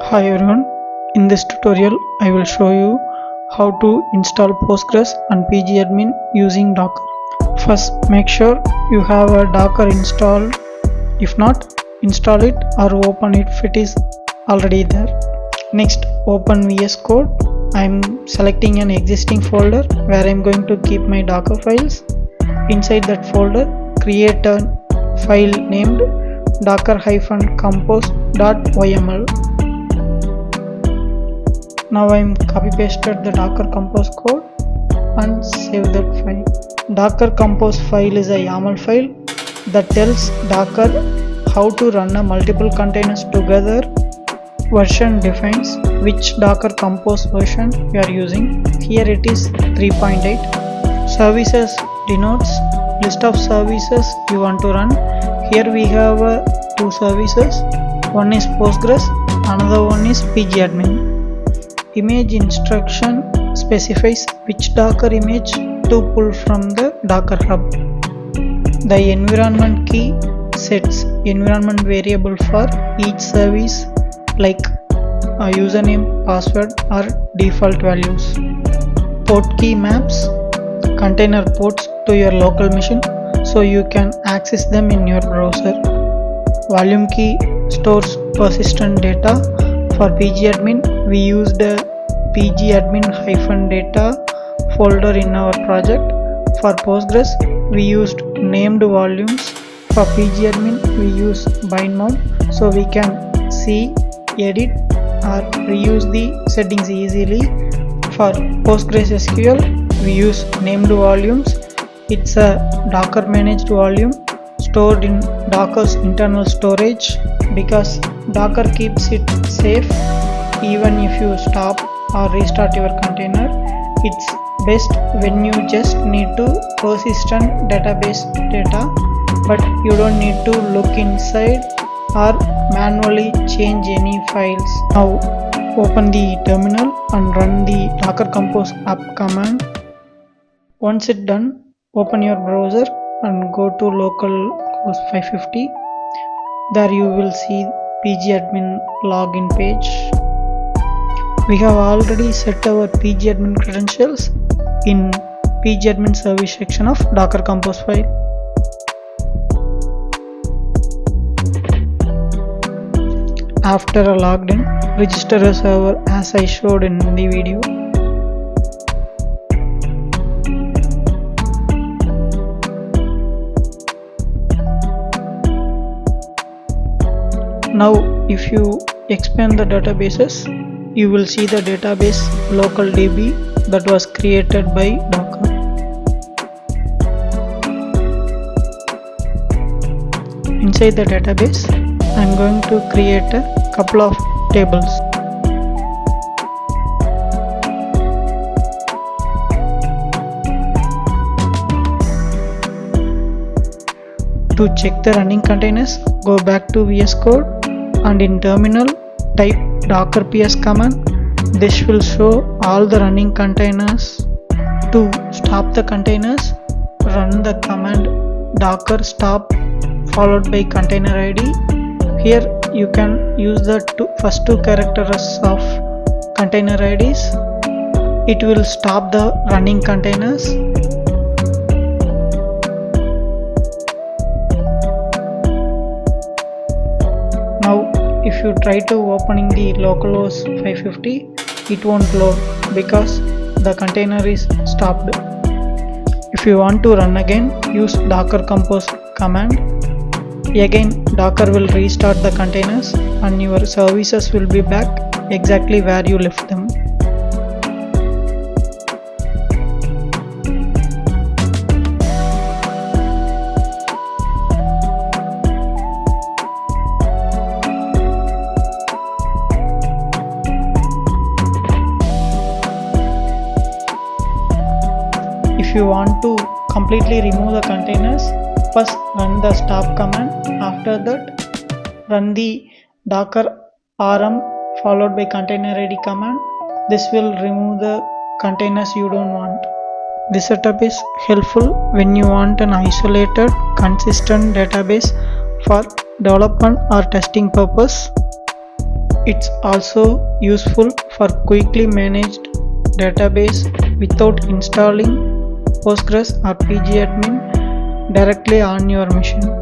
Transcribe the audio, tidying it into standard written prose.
Hi everyone, in this tutorial I will show you how to install Postgres and pgAdmin using Docker. First, make sure you have a Docker installed. If not, install it or open it if it is already there. Next, open VS Code. I am selecting an existing folder where I am going to keep my Docker files. Inside that folder, create a file named docker-compose.yml. Now I am copy pasted the Docker Compose code and save that file. Docker Compose file is a YAML file that tells Docker how to run a multiple containers together. Version defines which Docker Compose version you are using. Here it is 3.8. Services denotes list of services you want to run. Here we have two services. One is Postgres, another one is pgAdmin. Image instruction specifies which Docker image to pull from the Docker hub. The environment key sets environment variable for each service like a username, password or default values. Port key maps container ports to your local machine so you can access them in your browser. Volume key stores persistent data. For pgAdmin, we used the pgAdmin-data folder in our project. For Postgres, we used named volumes. For pgAdmin, we use bind mode so we can see, edit or reuse the settings easily. For PostgreSQL, we use named volumes. It's a Docker managed volume stored in Docker's internal storage because Docker keeps it safe even if you stop or restart your container. It's best when you just need to persistent database data, but you don't need to look inside or manually change any files. Now open the terminal and run the docker compose app command. Once it's done, open your browser and go to localhost 550. There you will see pgAdmin login page. We have already set our pgAdmin credentials in pgAdmin service section of Docker Compose file. After a logged in, register a server as I showed in the video. Now if you expand the databases, you will see the database local DB that was created by Docker. Inside the database, I am going to create a couple of tables. To check the running containers, go back to VS Code and in terminal type docker ps command. This will show all the running containers. To stop the containers, run the command docker stop followed by container id. Here you can use the first two characters of container IDs. It will stop the running containers. Now if you try to opening the localhost 550, it won't load because the container is stopped. If you want to run again, use docker compose command. Again Docker will restart the containers and your services will be back exactly where you left them. If you want to completely remove the containers, first run the stop command. After that, run the docker rm followed by container id command. This will remove the containers you don't want. This setup is helpful when you want an isolated, consistent database for development or testing purpose. It's also useful for quickly managed database without installing Postgres or pgAdmin directly on your machine.